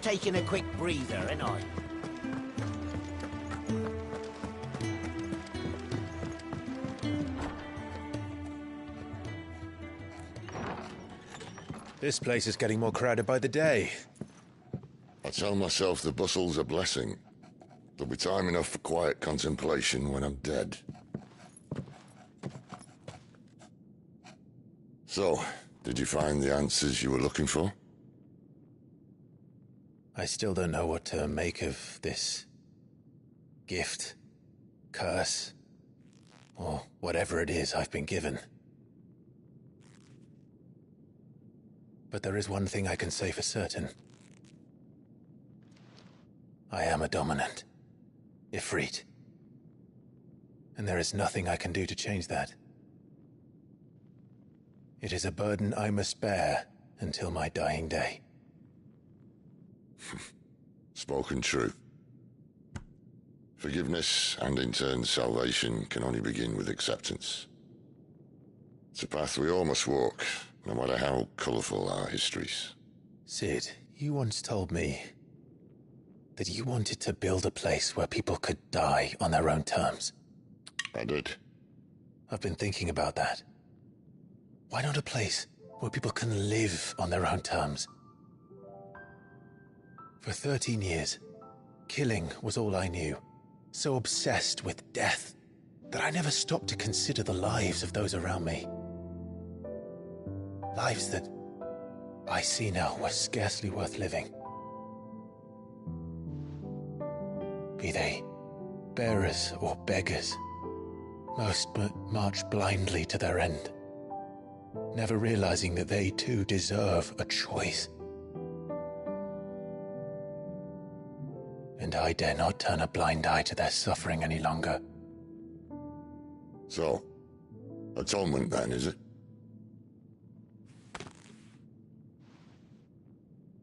Taking a quick breather, ain't I? This place is getting more crowded by the day. I tell myself the bustle's a blessing. There'll be time enough for quiet contemplation when I'm dead. So, did you find the answers you were looking for? I still don't know what to make of this gift, curse, or whatever it is I've been given. But there is one thing I can say for certain. I am a dominant, Ifrit. And there is nothing I can do to change that. It is a burden I must bear until my dying day. Spoken true. Forgiveness and in turn salvation can only begin with acceptance. It's a path we all must walk, no matter how colourful our histories. Sid, you once told me that you wanted to build a place where people could die on their own terms. I did. I've been thinking about that. Why not a place where people can live on their own terms? For 13 years, killing was all I knew. So obsessed with death that I never stopped to consider the lives of those around me. Lives that I see now were scarcely worth living. Be they bearers or beggars, most march blindly to their end, never realizing that they too deserve a choice. And I dare not turn a blind eye to their suffering any longer. So, atonement then, is it?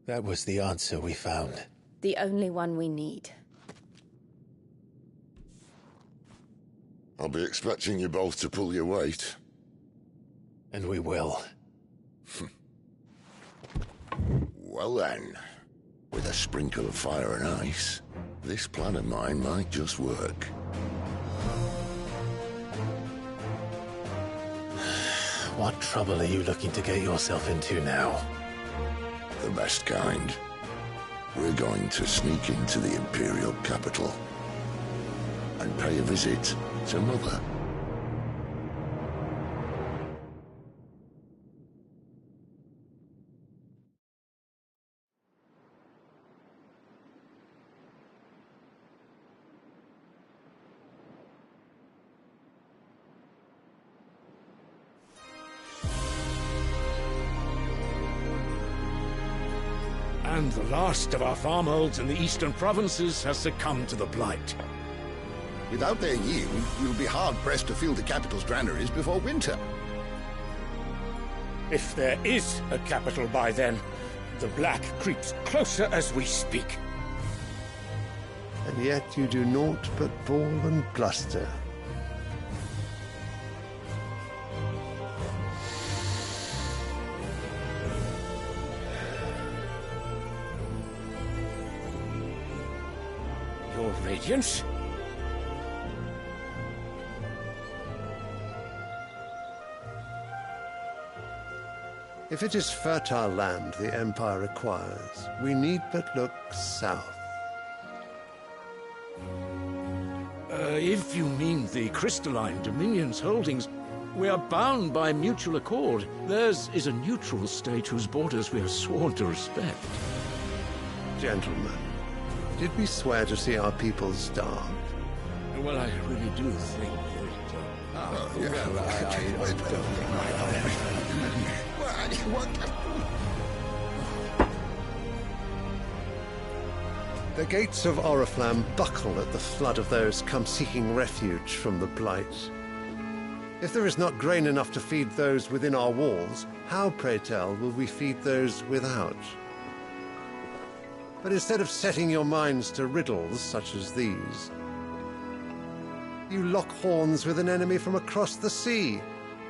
That was the answer we found. The only one we need. I'll be expecting you both to pull your weight. And we will. Well then, with a sprinkle of fire and ice, this plan of mine might just work. What trouble are you looking to get yourself into now? The best kind. We're going to sneak into the Imperial capital and pay a visit to Mother. And the last of our farmholds in the eastern provinces has succumbed to the blight. Without their yield, we'll be hard-pressed to fill the capital's granaries before winter. If there is a capital by then, the black creeps closer as we speak. And yet you do naught but bawl and bluster. Your Radiance? If it is fertile land the Empire requires, we need but look south. If you mean the crystalline Dominion's holdings, we are bound by mutual accord. Theirs is a neutral state whose borders we are sworn to respect. Gentlemen, did we swear to see our people starve? Well, I really do think The gates of Oriflamme buckle at the flood of those come seeking refuge from the Blight. If there is not grain enough to feed those within our walls, how, pray tell, will we feed those without? But instead of setting your minds to riddles such as these, you lock horns with an enemy from across the sea,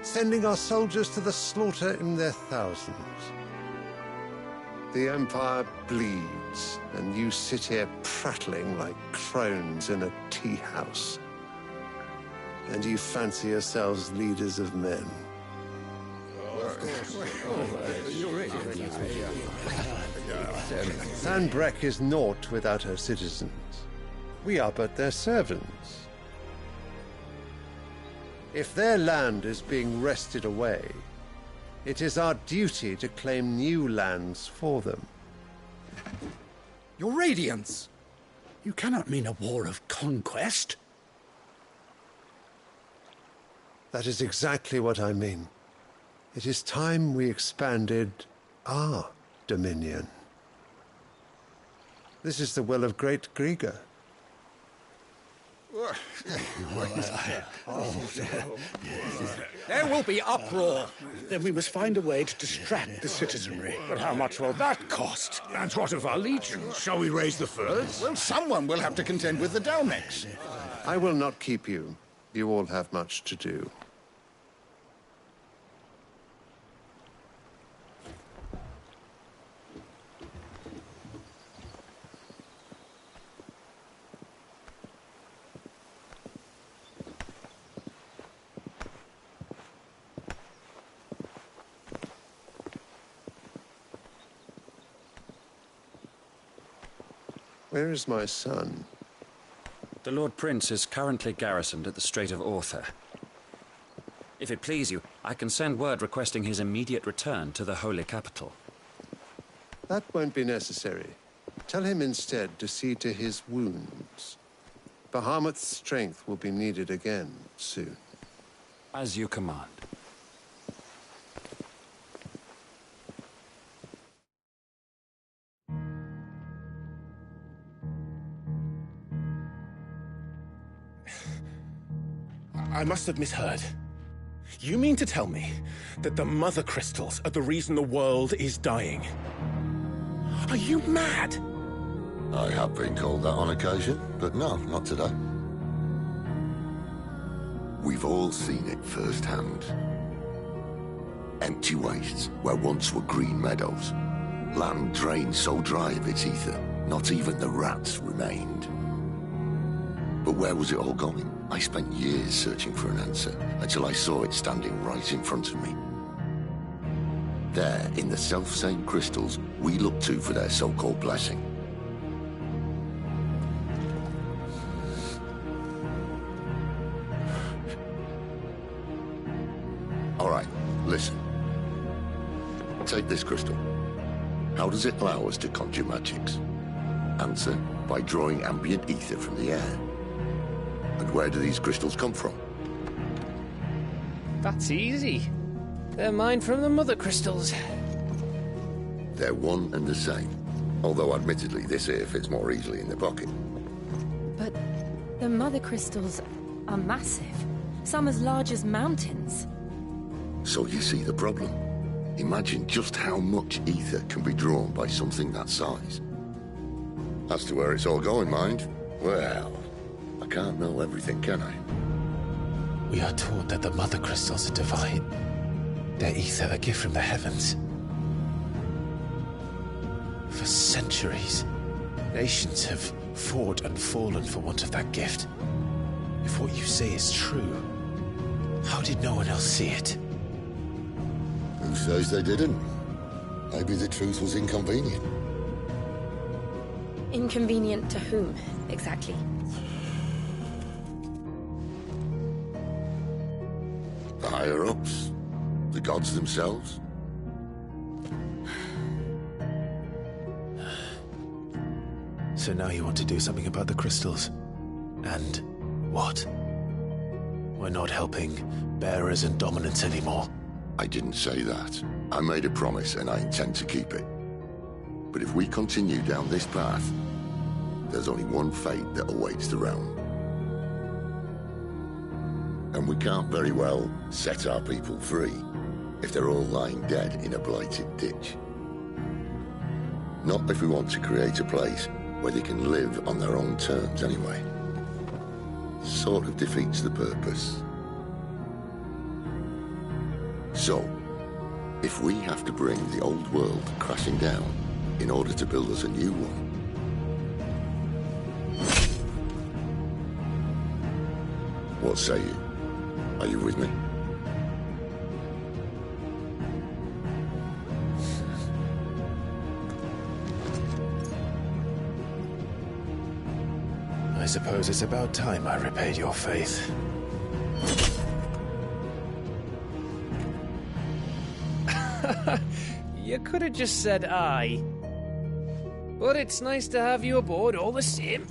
sending our soldiers to the slaughter in their thousands. The Empire bleeds, and you sit here prattling like crones in a tea house. And you fancy yourselves leaders of men. Sanbreque is naught without her citizens. We are but their servants. If their land is being wrested away, it is our duty to claim new lands for them. Your Radiance! You cannot mean a war of conquest. That is exactly what I mean. It is time we expanded our dominion. This is the will of Great Grieger. There will be uproar. Then we must find a way to distract the citizenry. But how much will that cost? And what of our legions? Shall we raise the furs? Well, someone will have to contend with the Dalmex. I will not keep you. You all have much to do. Where is my son? The Lord Prince is currently garrisoned at the Strait of Author. If it please you, I can send word requesting his immediate return to the Holy Capital. That won't be necessary. Tell him instead to see to his wounds. Bahamut's strength will be needed again soon. As you command. I must have misheard. You mean to tell me that the Mother Crystals are the reason the world is dying? Are you mad? I have been called that on occasion, but no, not today. We've all seen it firsthand. Empty wastes where once were green meadows. Land drained so dry of its ether, not even the rats remained. But where was it all going? I spent years searching for an answer, until I saw it standing right in front of me. There, in the self-same crystals we look to for their so-called blessing. All right, listen. Take this crystal. How does it allow us to conjure magics? Answer, by drawing ambient ether from the air. And where do these crystals come from? That's easy. They're mined from the Mother Crystals. They're one and the same. Although admittedly this here fits more easily in the pocket. But the Mother Crystals are massive. Some as large as mountains. So you see the problem. Imagine just how much ether can be drawn by something that size. As to where it's all going, mind? Well, I can't know everything, can I? We are taught that the Mother Crystals are divine. Their ether a gift from the heavens. For centuries, nations have fought and fallen for want of that gift. If what you say is true, how did no one else see it? Who says they didn't? Maybe the truth was inconvenient. Inconvenient to whom, exactly? The higher-ups? The gods themselves? So now you want to do something about the crystals. And what? We're not helping bearers and dominants anymore. I didn't say that. I made a promise and I intend to keep it. But if we continue down this path, there's only one fate that awaits the realm. And we can't very well set our people free if they're all lying dead in a blighted ditch. Not if we want to create a place where they can live on their own terms anyway. Sort of defeats the purpose. So, if we have to bring the old world crashing down, in order to build us a new one. What say you? Are you with me? I suppose it's about time I repaid your faith. You could have just said aye. But it's nice to have you aboard all the same.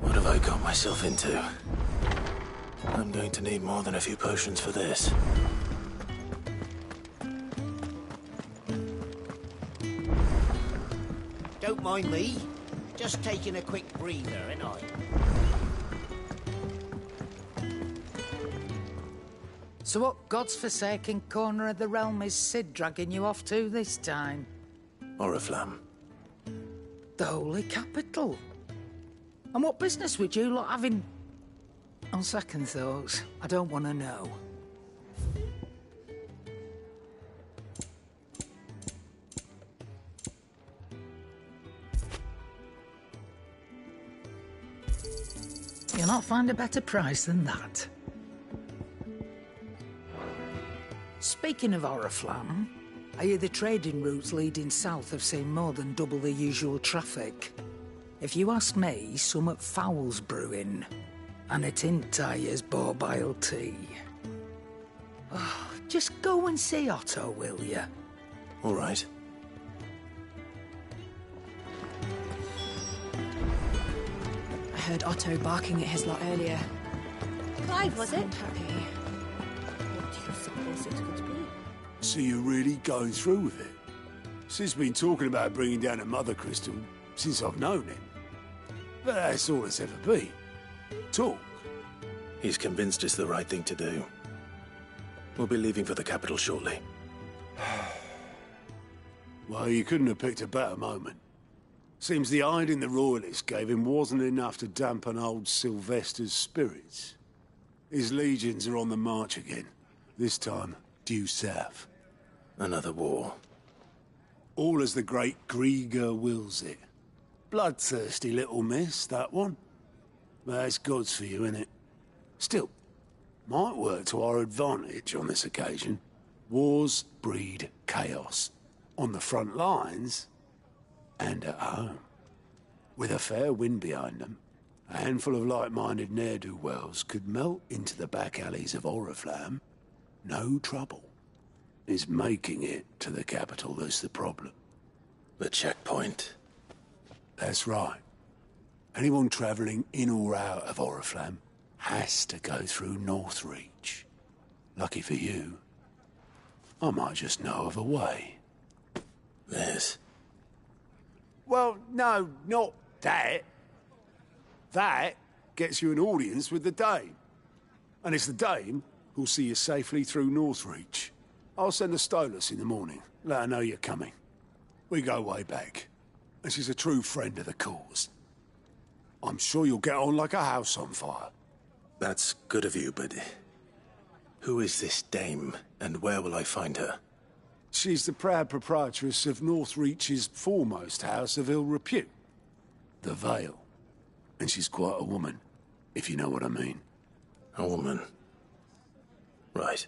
What have I got myself into? I'm going to need more than a few potions for this. Don't mind me. Just taking a quick breather, ain't I? So what God's forsaken corner of the realm is Cid dragging you off to this time? Oriflamme. The Holy Capital. And what business would you lot have in... On second thoughts, I don't want to know. You'll not find a better price than that. Speaking of Oriflamme, I hear the trading routes leading south have seen more than double the usual traffic. If you ask me, summat foul's brewing, and a tint tires borbile tea. Oh, just go and see Otto, will you? All right. I heard Otto barking at his lot earlier. Clive, was it? Happy. What do you suppose it could be? So you're really going through with it? Sid's been talking about bringing down a mother crystal since I've known him. But that's all it's ever been. Talk. He's convinced it's the right thing to do. We'll be leaving for the capital shortly. Well, you couldn't have picked a better moment. Seems the hiding the Royalists gave him wasn't enough to dampen old Sylvester's spirits. His legions are on the march again. This time, due south. Another war. All as the great Grieger wills it. Bloodthirsty little miss, that one. But that's God's for you, innit? Still, might work to our advantage on this occasion. Wars breed chaos. On the front lines, and at home. With a fair wind behind them, a handful of like-minded ne'er-do-wells could melt into the back alleys of Oriflamme. No trouble. It's making it to the capital that's the problem. The checkpoint. That's right. Anyone travelling in or out of Oriflamme has to go through Northreach. Lucky for you, I might just know of a way. This? Well, no, not that. That gets you an audience with the Dame. And it's the Dame who'll see you safely through Northreach. I'll send the Stolas in the morning. Let her know you're coming. We go way back. And she's a true friend of the cause. I'm sure you'll get on like a house on fire. That's good of you, but... who is this Dame, and where will I find her? She's the proud proprietress of Northreach's foremost house of ill repute. The Vale. And she's quite a woman, if you know what I mean. A woman? Right.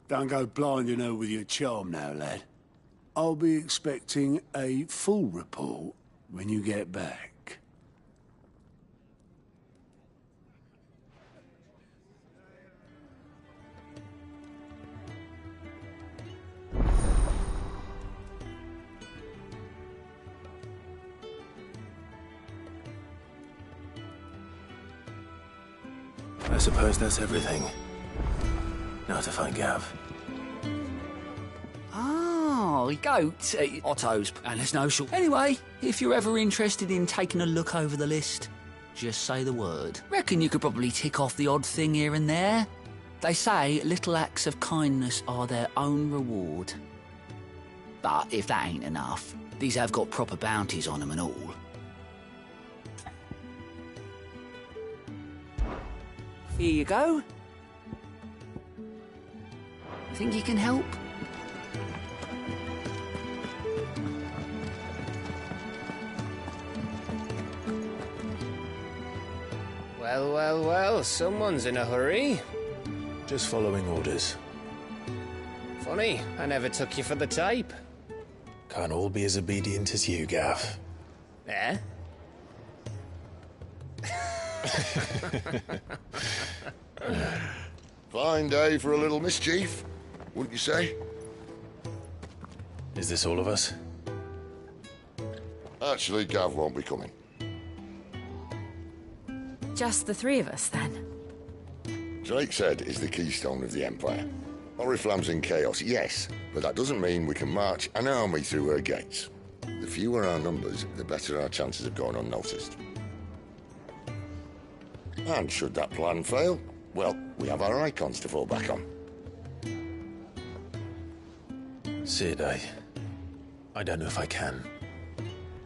Don't go blinding her with your charm now, lad. I'll be expecting a full report when you get back. I suppose that's everything. Now to find Gav. Oh, goat. Otto's. And there's no short. Anyway, if you're ever interested in taking a look over the list, just say the word. Reckon you could probably tick off the odd thing here and there. They say little acts of kindness are their own reward. But if that ain't enough, These have got proper bounties on them and all. Here you go. Think you can help? Well, well, well, someone's in a hurry. Just following orders. Funny, I never took you for the type. Can't all be as obedient as you, Gav. Eh? Fine day for a little mischief, wouldn't you say? Is this all of us? Actually, Gav won't be coming. Just the three of us, then? Drake's Head is the keystone of the Empire. Oriflamme's in chaos, yes, but that doesn't mean we can march an army through her gates. The fewer our numbers, the better our chances of going unnoticed. And should that plan fail, well, we have our icons to fall back on. Sid, I don't know if I can.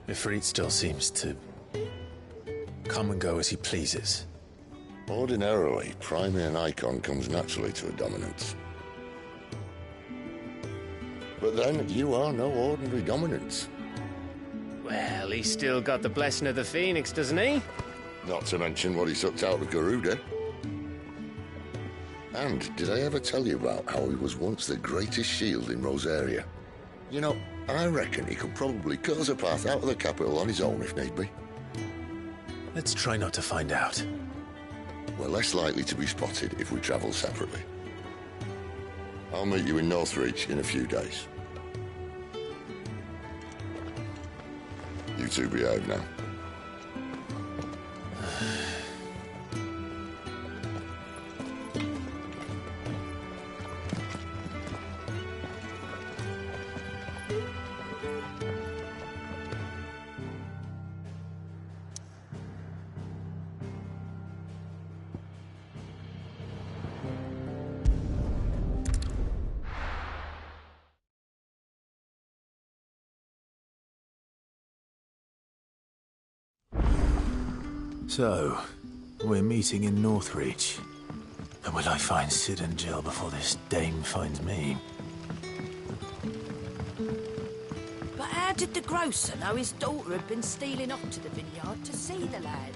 Ifrit still seems to come and go as he pleases. Ordinarily, priming an icon comes naturally to a dominance. But then, you are no ordinary dominance. Well, he's still got the blessing of the Phoenix, doesn't he? Not to mention what he sucked out of Garuda. And did I ever tell you about how he was once the greatest shield in Rosaria? You know, I reckon he could probably cut us a path out of the capital on his own if need be. Let's try not to find out. We're less likely to be spotted if we travel separately. I'll meet you in Northreach in a few days. You two behave now. So, we're meeting in Northreach. And will I find Sid and Jill before this dame finds me? But how did the grocer know his daughter had been stealing off to the vineyard to see the lad?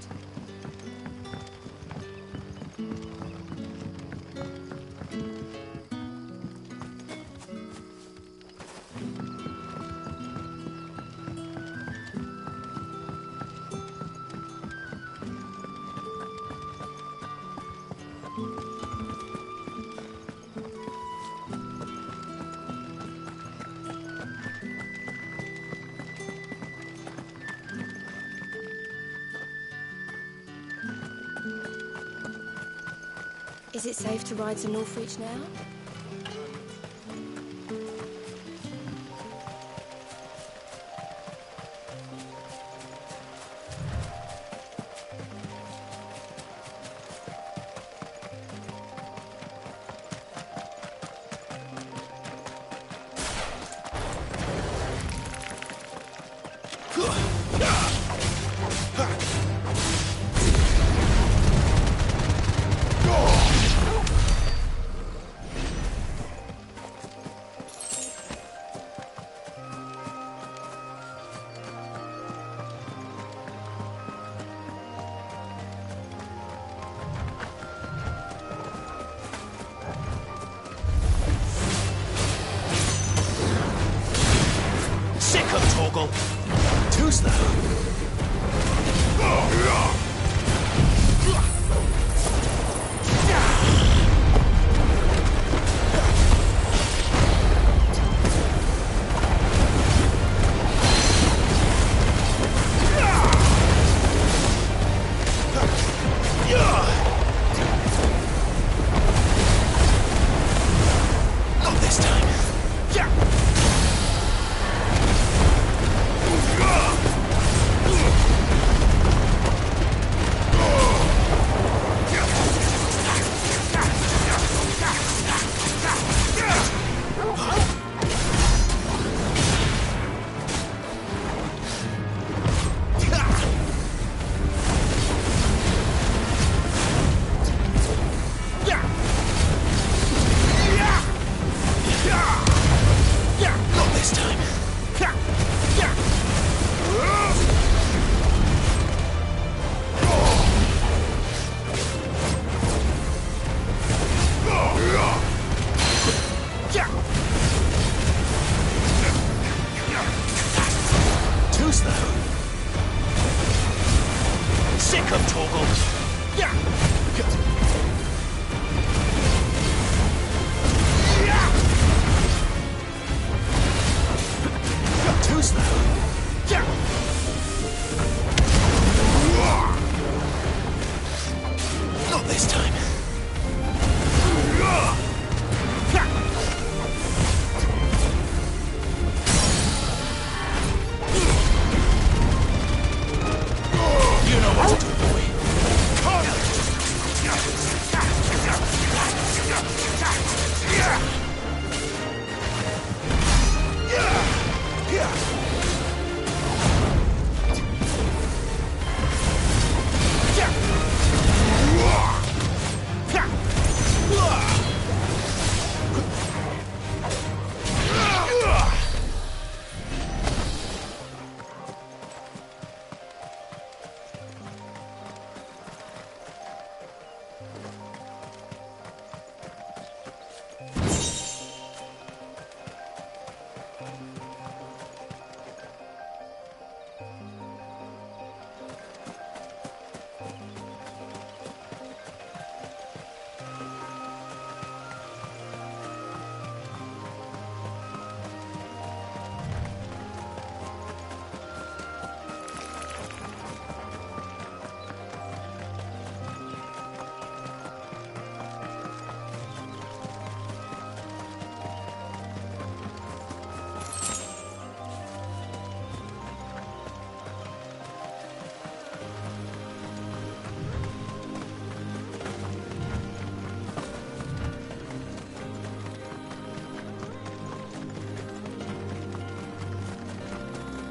Is it safe to ride to Northreach now? Too slow. Not this time. Welcome, Torgal. Yeah. You're too slow. Not this time. You know what to do, boy.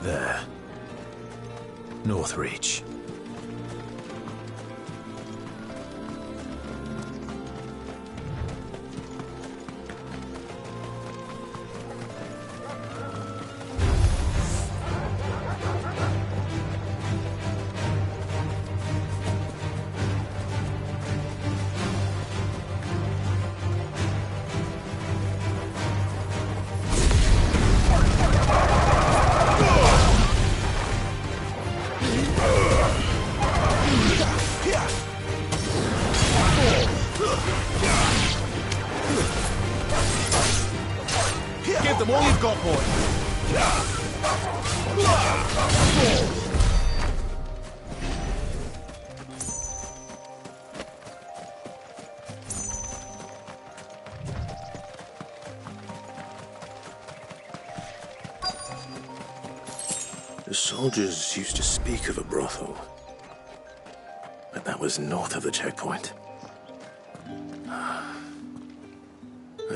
There. Northreach. Give them all you've got, boy. The soldiers used to speak of a brothel, but that was north of the checkpoint. I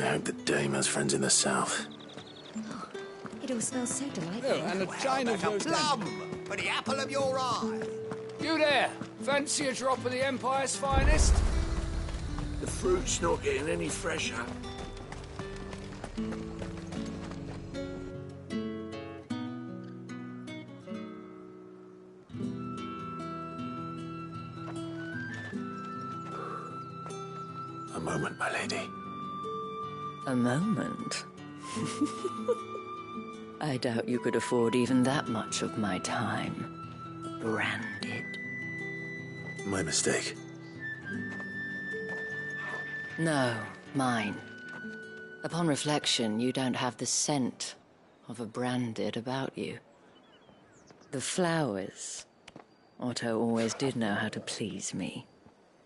hope the dame has friends in the south. It all smells so delightful. Oh, and a china of those Plum for the apple of your eye. You there! Fancy a drop of the Empire's finest? The fruit's not getting any fresher. A moment, my lady. A moment? I doubt you could afford even that much of my time. Branded. My mistake. No, mine. Upon reflection, you don't have the scent of a branded about you. The flowers. Otto always did know how to please me.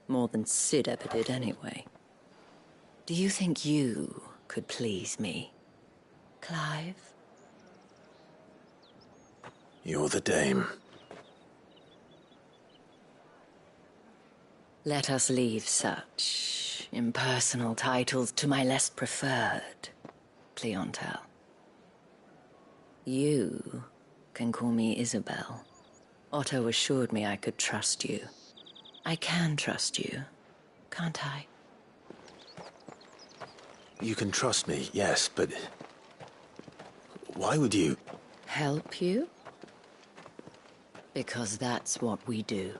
More than Sid ever did anyway. Do you think you could please me, Clive? You're the dame. Let us leave such impersonal titles to my less preferred clientele. You can call me Isabel. Otto assured me I could trust you. I can trust you, can't I? You can trust me, yes, but why would you? Help you? Because that's what we do.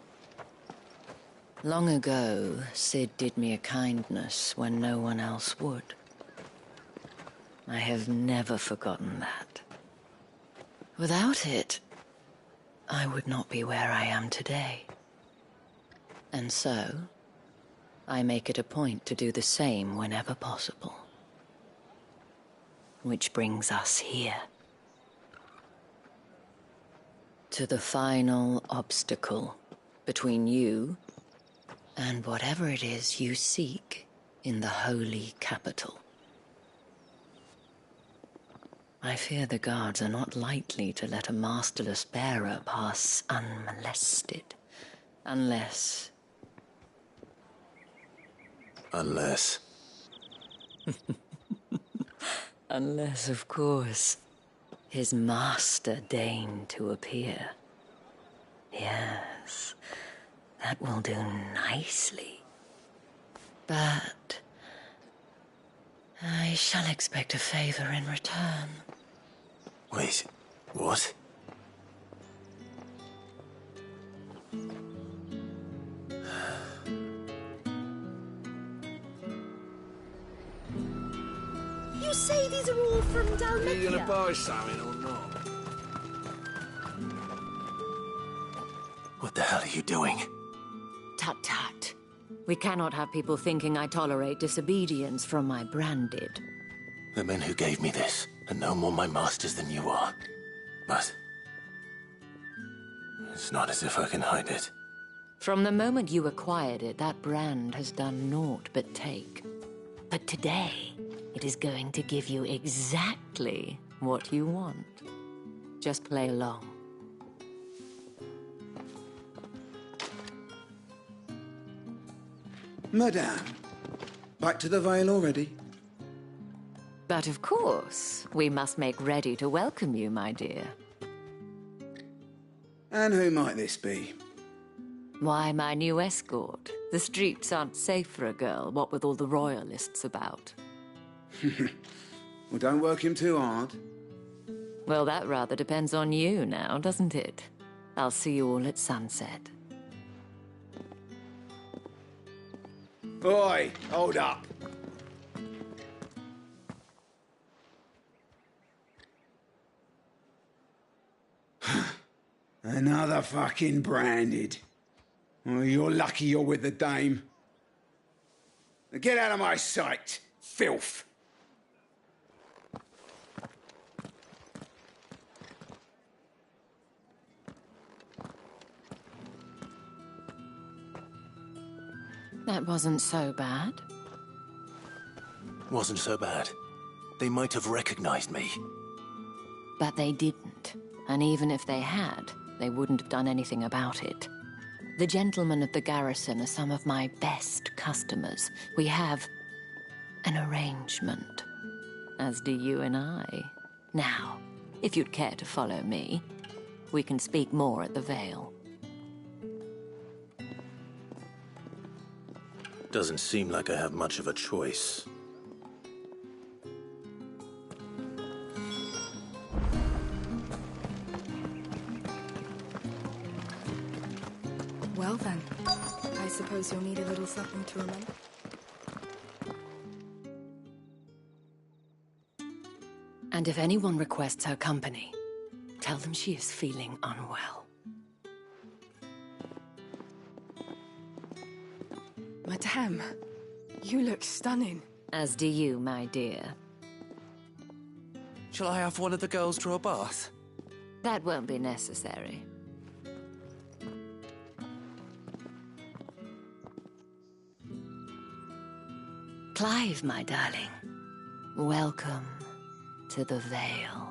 Long ago, Sid did me a kindness when no one else would. I have never forgotten that. Without it, I would not be where I am today. And so, I make it a point to do the same whenever possible. Which brings us here. To the final obstacle between you and whatever it is you seek in the holy capital. I fear the guards are not likely to let a masterless bearer pass unmolested. Unless... Unless, of course, his master deigned to appear. Yes, that will do nicely. But I shall expect a favor in return. Wait, what? You say these are all from Dalmatia? Are you gonna buy something or not? What the hell are you doing? Tut-tut. We cannot have people thinking I tolerate disobedience from my branded. The men who gave me this are no more my masters than you are. But it's not as if I can hide it. From the moment you acquired it, that brand has done naught but take. But today, it is going to give you exactly what you want. Just play along. Madame, back to the Vale already? But of course, we must make ready to welcome you, my dear. And who might this be? Why, my new escort. The streets aren't safe for a girl, what with all the royalists about. Well, don't work him too hard. Well, that rather depends on you now, doesn't it? I'll see you all at sunset. Oi, hold up. Another fucking branded. Well, you're lucky you're with the dame. Now get out of my sight, filth. That wasn't so bad. Wasn't so bad. They might have recognized me. But they didn't. And even if they had, they wouldn't have done anything about it. The gentlemen of the garrison are some of my best customers. We have an arrangement, as do you and I. Now, if you'd care to follow me, we can speak more at the Vale. Doesn't seem like I have much of a choice. Well then, I suppose you'll need a little something to remember. And if anyone requests her company, tell them she is feeling unwell. Madame, you look stunning. As do you, my dear. Shall I have one of the girls draw a bath? That won't be necessary. Clive, my darling. Welcome to the Vale.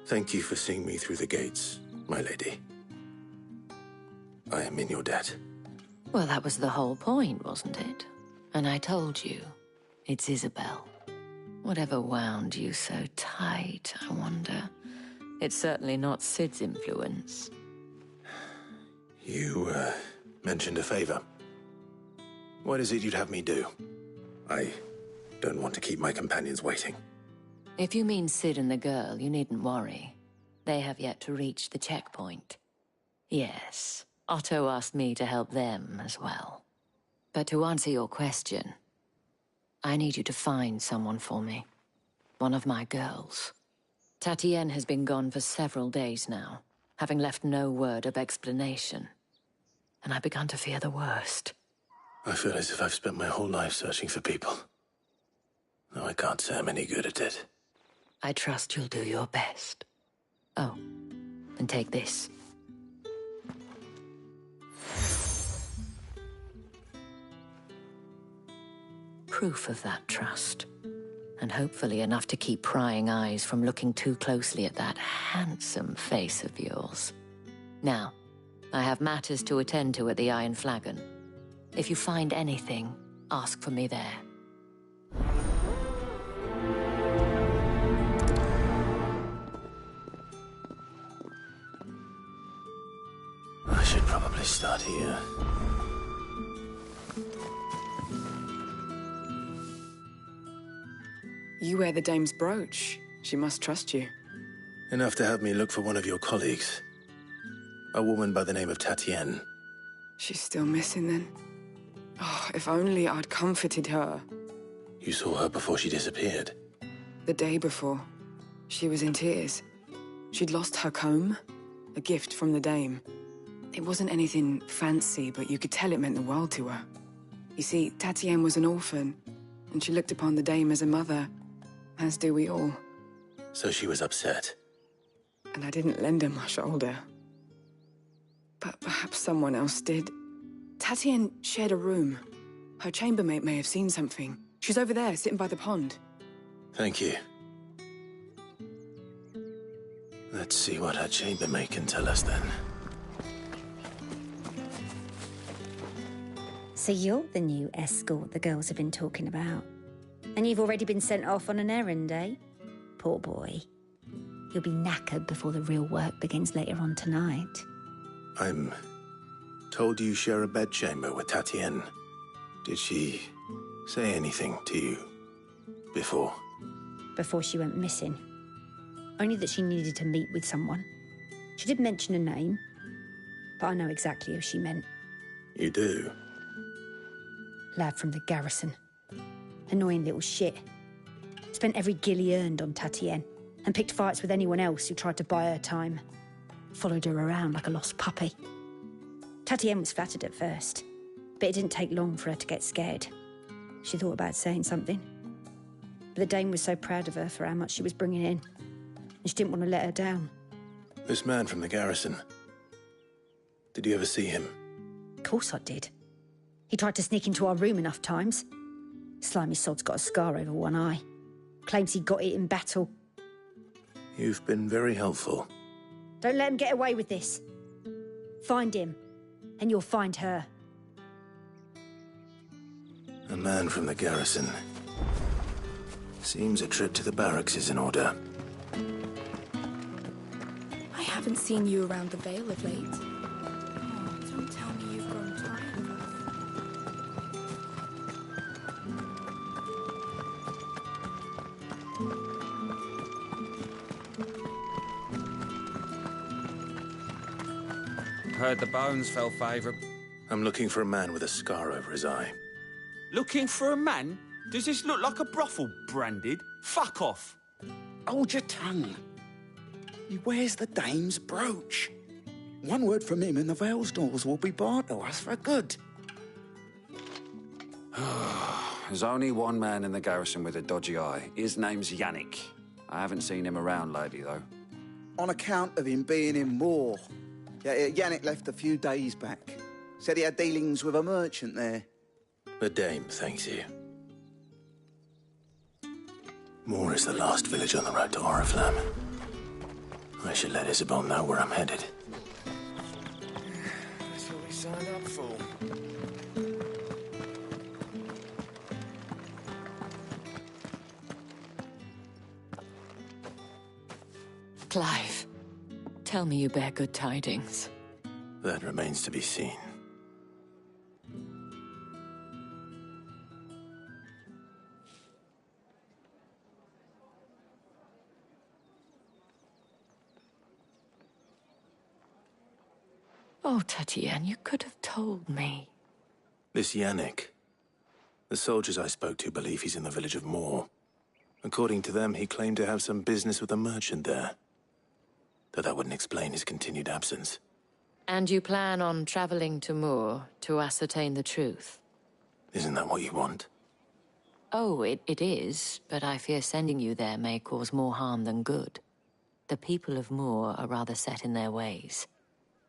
Thank you for seeing me through the gates, my lady. I am in your debt. Well, that was the whole point, wasn't it? And I told you, it's Isabel. Whatever wound you so tight, I wonder. It's certainly not Sid's influence. You, mentioned a favor. What is it you'd have me do? I don't want to keep my companions waiting. If you mean Sid and the girl, you needn't worry. They have yet to reach the checkpoint. Yes, Otto asked me to help them as well. But to answer your question, I need you to find someone for me. One of my girls. Tatienne has been gone for several days now, having left no word of explanation. And I've begun to fear the worst. I feel as if I've spent my whole life searching for people. Though I can't say I'm any good at it. I trust you'll do your best. Oh, and take this. Proof of that trust. And hopefully enough to keep prying eyes from looking too closely at that handsome face of yours. Now, I have matters to attend to at the Iron Flagon. If you find anything, ask for me there. I should probably start here. You wear the dame's brooch. She must trust you. Enough to have me look for one of your colleagues. A woman by the name of Tatienne. She's still missing then. Oh, if only I'd comforted her. You saw her before she disappeared. The day before, she was in tears. She'd lost her comb, a gift from the dame. It wasn't anything fancy, but you could tell it meant the world to her. You see, Tatienne was an orphan, and she looked upon the dame as a mother, as do we all. So she was upset. And I didn't lend her my shoulder. But perhaps someone else did. Tatienne shared a room. Her chambermaid may have seen something. She's over there, sitting by the pond. Thank you. Let's see what her chambermaid can tell us then. So you're the new escort the girls have been talking about. And you've already been sent off on an errand, eh? Poor boy. You'll be knackered before the real work begins later on tonight. I'm told you share a bedchamber with Tatienne. Did she say anything to you before? Before she went missing. Only that she needed to meet with someone. She did mention a name, but I know exactly who she meant. You do? Lad from the garrison. Annoying little shit. Spent every guil he earned on Tatienne, and picked fights with anyone else who tried to buy her time. Followed her around like a lost puppy. Tatienne was flattered at first, but it didn't take long for her to get scared. She thought about saying something. But the dame was so proud of her for how much she was bringing in, and she didn't want to let her down. This man from the garrison. Did you ever see him? Of course I did. He tried to sneak into our room enough times. Slimy sod's got a scar over one eye. Claims he got it in battle. You've been very helpful. Don't let him get away with this. Find him, and you'll find her. A man from the garrison. Seems a trip to the barracks is in order. I haven't seen you around the Vale of late. Oh, don't tell me you've grown tired of us. Heard the bones fell favourite. I'm looking for a man with a scar over his eye. Looking for a man? Does this look like a brothel, Branded? Fuck off. Hold your tongue. He wears the dame's brooch. One word from him and the Vale's doors will be barred to us for good. There's only one man in the garrison with a dodgy eye. His name's Yannick. I haven't seen him around lately, though. On account of him being in war. Yeah, Yannick left a few days back. Said he had dealings with a merchant there. The dame thanks you. Moor is the last village on the road to Oriflamme. I should let Isabel know where I'm headed. That's what we signed up for. Clive, tell me you bear good tidings. That remains to be seen. Oh, Tatienne, you could have told me. This Yannick. The soldiers I spoke to believe he's in the village of Moor. According to them, he claimed to have some business with a merchant there. Though that wouldn't explain his continued absence. And you plan on traveling to Moor to ascertain the truth? Isn't that what you want? Oh, it is, but I fear sending you there may cause more harm than good. The people of Moor are rather set in their ways.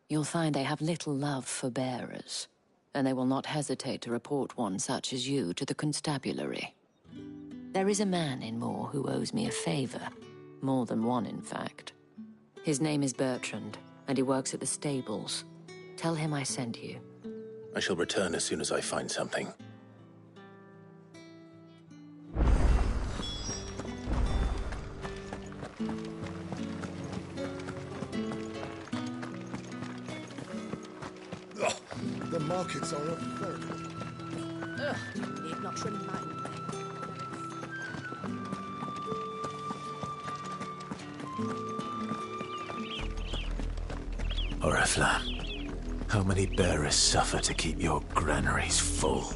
You'll find they have little love for bearers, and they will not hesitate to report one such as you to the constabulary. There is a man in Moor who owes me a favor. More than one, in fact. His name is Bertrand, and he works at the stables. Tell him I sent you. I shall return as soon as I find something. The markets are up very. Ugh, need not remind me. Oriflamme, how many bearers suffer to keep your granaries full?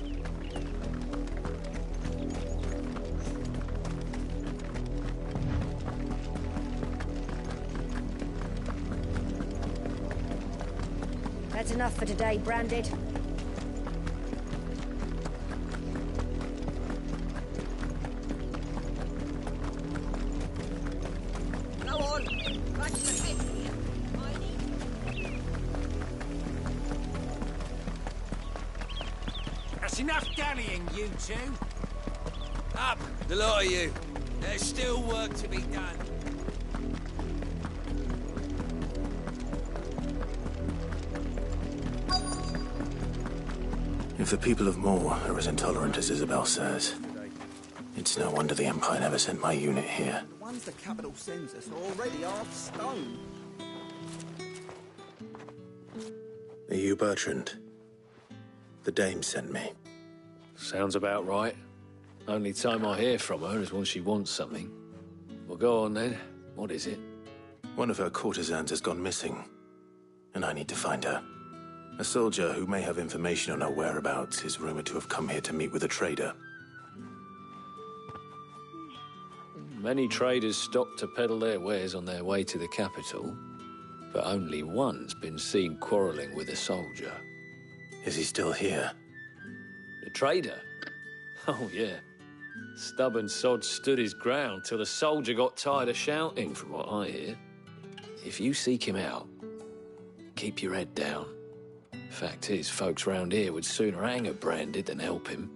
That's enough for today, Branded. Go on, back to the pit. That's enough dallying, you two. Up, the lot of you. There's still work to be done. If the people of Moor are as intolerant as Isabel says, it's no wonder the Empire never sent my unit here. The ones the capital sends us are already half stone. Are you Bertrand? The dame sent me. Sounds about right. Only time I hear from her is when she wants something. Well, go on then. What is it? One of her courtesans has gone missing, and I need to find her. A soldier who may have information on her whereabouts is rumored to have come here to meet with a trader. Many traders stop to peddle their wares on their way to the capital, but only one's been seen quarrelling with a soldier. Is he still here? The trader? Oh, yeah. Stubborn sod stood his ground till the soldier got tired of shouting, from what I hear. If you seek him out, keep your head down. Fact is, folks round here would sooner hang a Branded than help him.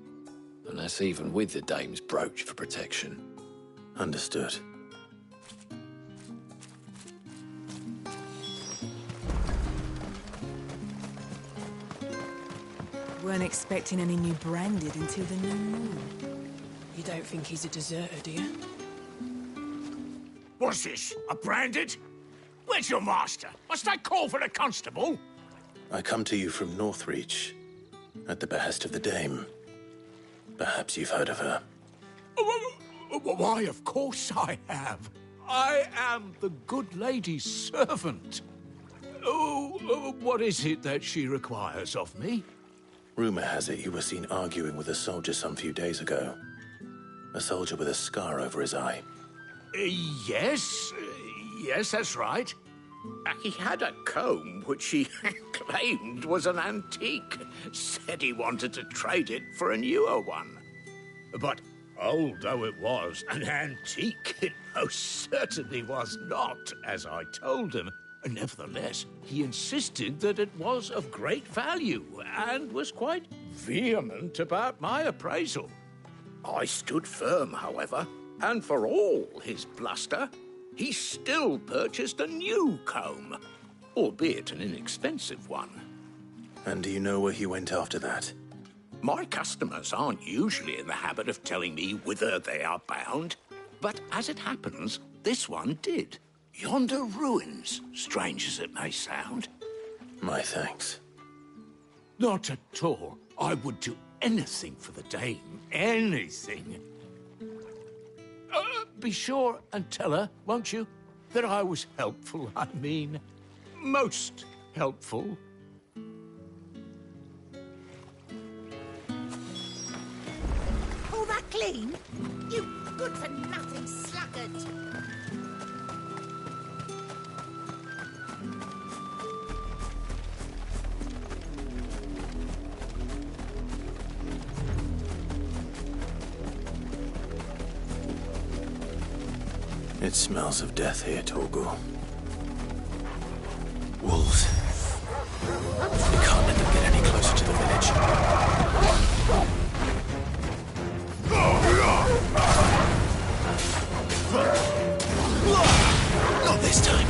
And that's even with the dame's brooch for protection. Understood. Weren't expecting any new Branded until the new moon. You don't think he's a deserter, do you? What's this? A Branded? Where's your master? Must I call for the constable? I come to you from Northreach, at the behest of the dame. Perhaps you've heard of her. Why, of course I have. I am the good lady's servant. What is it that she requires of me? Rumor has it you were seen arguing with a soldier some few days ago. A soldier with a scar over his eye. Yes, that's right. He had a comb which he claimed was an antique. Said he wanted to trade it for a newer one. But old though it was, an antique it most certainly was not, as I told him. Nevertheless, he insisted that it was of great value and was quite vehement about my appraisal. I stood firm, however, and for all his bluster, he still purchased a new comb, albeit an inexpensive one. And do you know where he went after that? My customers aren't usually in the habit of telling me whither they are bound, but as it happens, this one did. Yonder ruins, strange as it may sound. My thanks. Not at all. I would do anything for the dame. Anything. Be sure and tell her, won't you, that I was helpful, I mean. Most helpful. All that clean? You good-for-nothing sluggard! It smells of death here, Torgal. Wolves. We can't let them get any closer to the village. Not this time.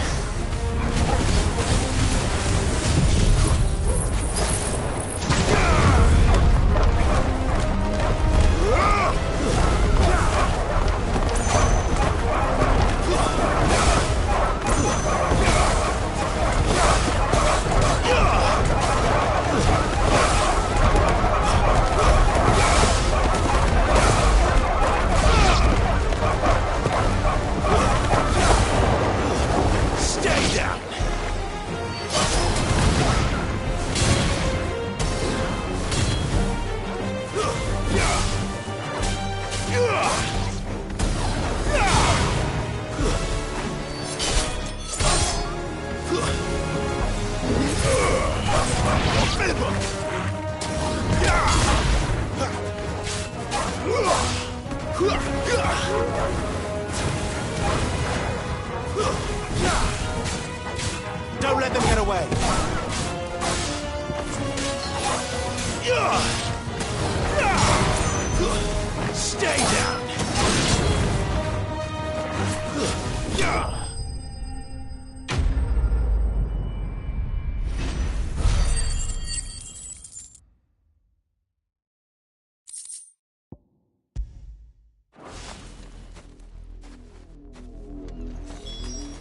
Don't let them get away. Stay down.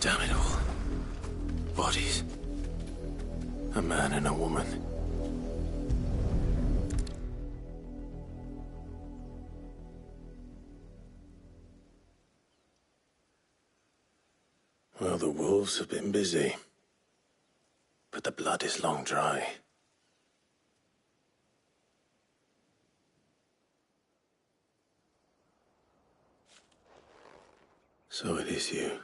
Damn it all. Bodies. A man and a woman. Well, the wolves have been busy. But the blood is long dry. So it is you,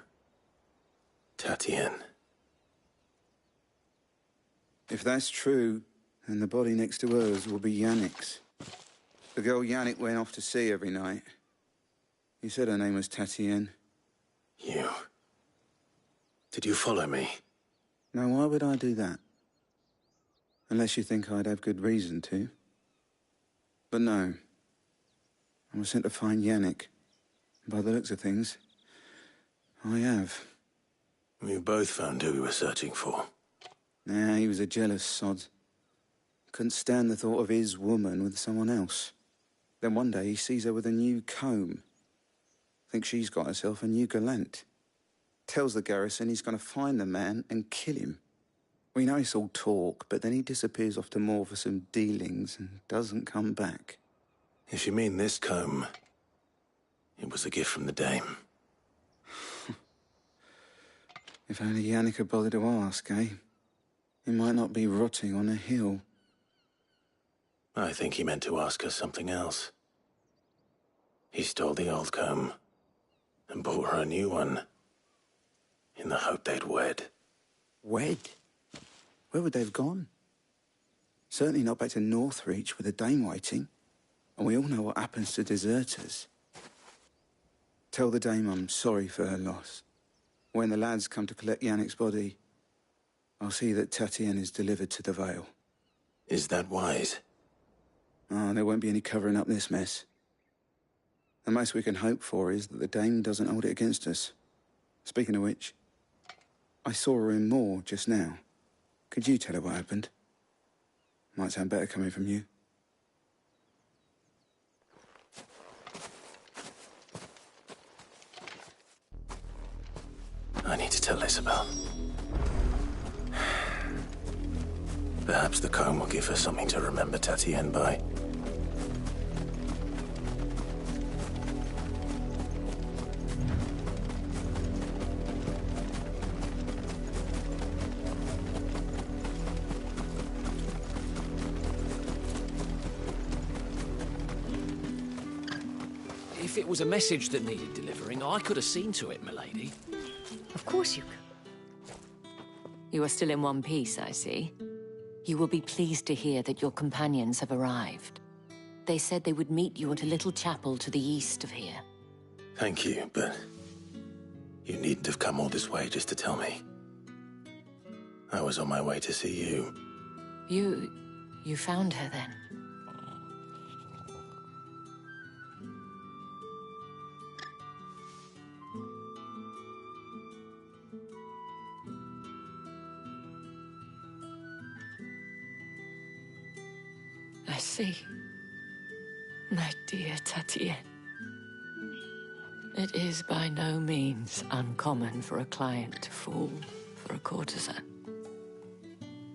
Tatien. If that's true, then the body next to hers will be Yannick's. The girl Yannick went off to sea every night. He said her name was Tatien. You. Did you follow me? Now, why would I do that? Unless you think I'd have good reason to. But no. I was sent to find Yannick. By the looks of things, I have. We both found who we were searching for. Nah, he was a jealous sod. Couldn't stand the thought of his woman with someone else. Then one day he sees her with a new comb. Thinks she's got herself a new gallant. Tells the garrison he's going to find the man and kill him. We know it's all talk, but then he disappears off to Moor for some dealings and doesn't come back. If you mean this comb, it was a gift from the dame. If only Yannick had bothered to ask, eh? He might not be rotting on a hill. I think he meant to ask her something else. He stole the old comb and bought her a new one in the hope they'd wed. Wed? Where would they have gone? Certainly not back to Northreach with a dame waiting. And we all know what happens to deserters. Tell the dame I'm sorry for her loss. When the lads come to collect Yannick's body, I'll see that Tatien is delivered to the Vale. Is that wise? Oh, there won't be any covering up this mess. The most we can hope for is that the dame doesn't hold it against us. Speaking of which, I saw her in Moor just now. Could you tell her what happened? Might sound better coming from you. I need to tell Isabel. Perhaps the comb will give her something to remember Tatienne by. If it was a message that needed delivering, I could have seen to it, milady. Of course you could. You are still in one piece, I see. You will be pleased to hear that your companions have arrived. They said they would meet you at a little chapel to the east of here. Thank you, but you needn't have come all this way just to tell me. I was on my way to see you. You found her then? I see. My dear Tatienne. It is by no means uncommon for a client to fall for a courtesan.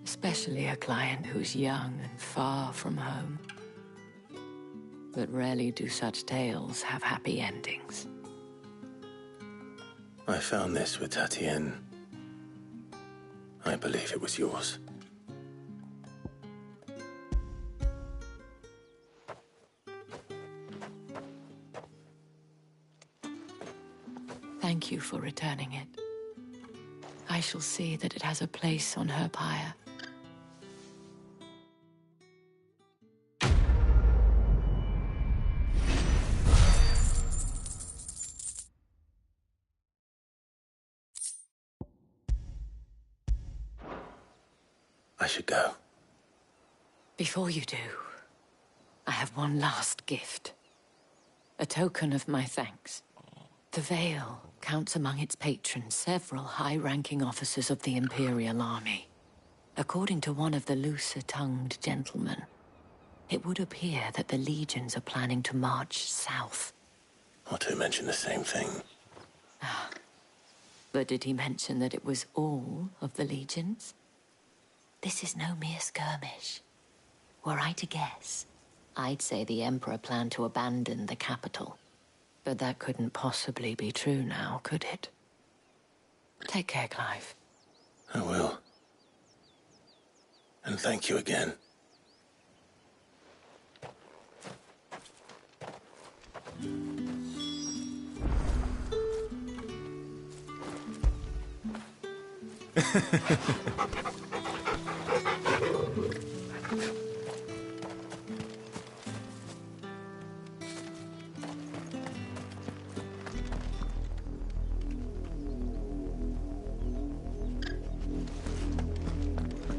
Especially a client who's young and far from home. But rarely do such tales have happy endings. I found this with Tatienne. I believe it was yours. Thank you for returning it. I shall see that it has a place on her pyre. I should go. Before you do, I have one last gift. A token of my thanks. The Vale counts among its patrons several high-ranking officers of the Imperial Army. According to one of the looser-tongued gentlemen, it would appear that the legions are planning to march south. Otto mentioned the same thing. But did he mention that it was all of the legions? This is no mere skirmish. Were I to guess, I'd say the Emperor planned to abandon the capital. But that couldn't possibly be true now, could it? Take care, Clive. I will. And thank you again.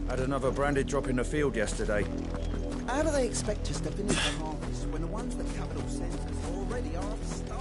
Had another branded drop in the field yesterday. How do they expect to step into the harvest when the ones that capital sends us already are off stone?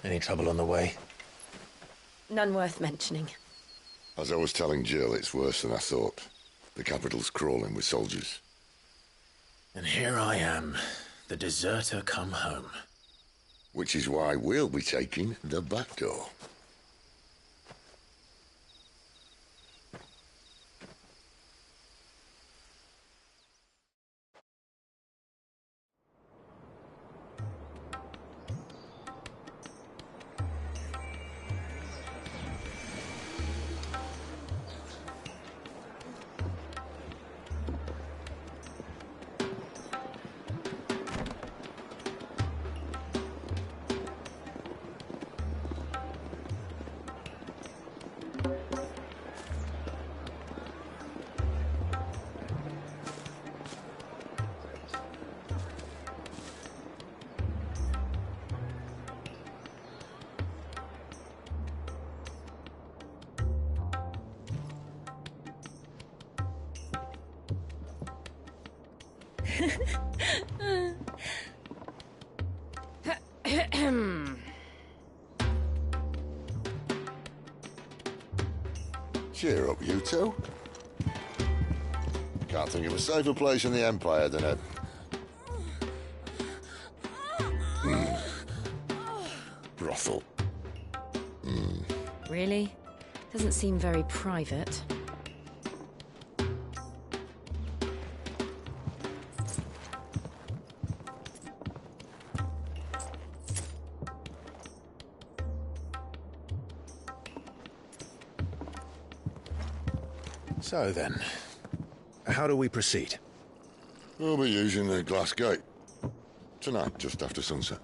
Any trouble on the way? None worth mentioning. As I was telling Jill, it's worse than I thought. The capital's crawling with soldiers. And here I am, the deserter come home. Which is why we'll be taking the back door. Cheer up, you two. Can't think of a safer place in the Empire than a... brothel. Really? Doesn't seem very private. So then, how do we proceed? We'll be using the glass gate. Tonight, just after sunset.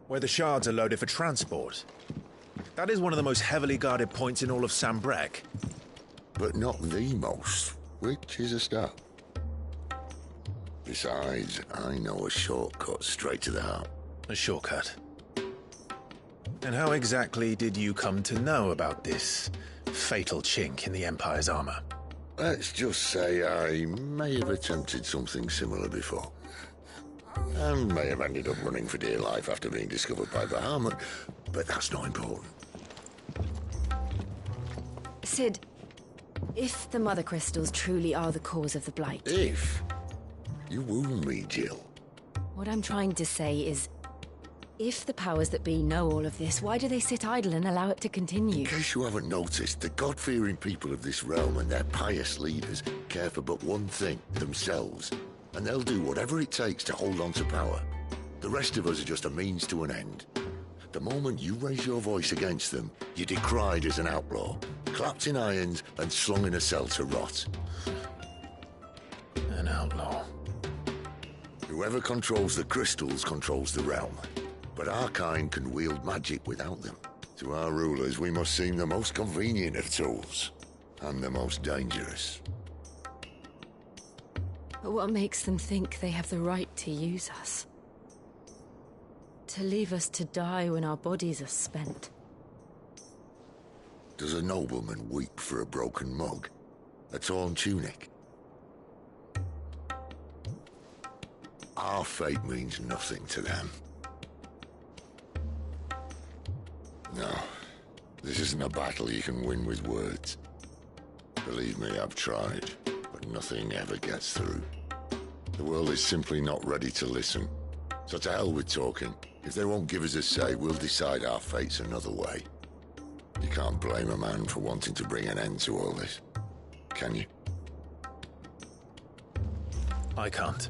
Where the shards are loaded for transport. That is one of the most heavily guarded points in all of Sambrec. But not the most, which is a start. Besides, I know a shortcut straight to the heart. A shortcut? And how exactly did you come to know about this fatal chink in the Empire's armor? Let's just say I may have attempted something similar before. And may have ended up running for dear life after being discovered by Bahamut, but that's not important. Sid, if the Mother Crystals truly are the cause of the Blight... If? You wound me, Jill. What I'm trying to say is, If the powers that be know all of this, why do they sit idle and allow it to continue? In case you haven't noticed, the God-fearing people of this realm and their pious leaders care for but one thing, themselves. And they'll do whatever it takes to hold on to power. The rest of us are just a means to an end. The moment you raise your voice against them, you're decried as an outlaw, clapped in irons and slung in a cell to rot. An outlaw. Whoever controls the crystals controls the realm. But our kind can wield magic without them. To our rulers, we must seem the most convenient of tools, and the most dangerous. But what makes them think they have the right to use us? To leave us to die when our bodies are spent? Does a nobleman weep for a broken mug? A torn tunic? Our fate means nothing to them. No, this isn't a battle you can win with words. Believe me, I've tried, but nothing ever gets through. The world is simply not ready to listen. So to hell with talking. If they won't give us a say, we'll decide our fates another way. You can't blame a man for wanting to bring an end to all this, can you? I can't.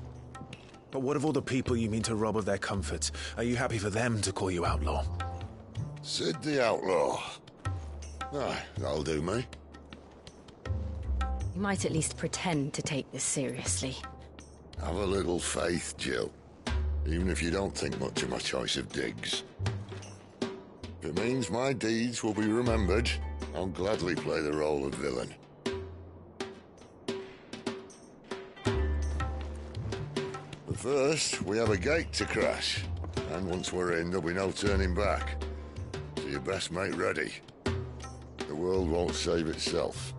But what of all the people you mean to rob of their comforts? Are you happy for them to call you outlaw? Sid the Outlaw. Aye, that'll do me. You might at least pretend to take this seriously. Have a little faith, Jill. Even if you don't think much of my choice of digs. If it means my deeds will be remembered, I'll gladly play the role of villain. But first, we have a gate to crash. And once we're in, there'll be no turning back. So you best make ready. The world won't save itself.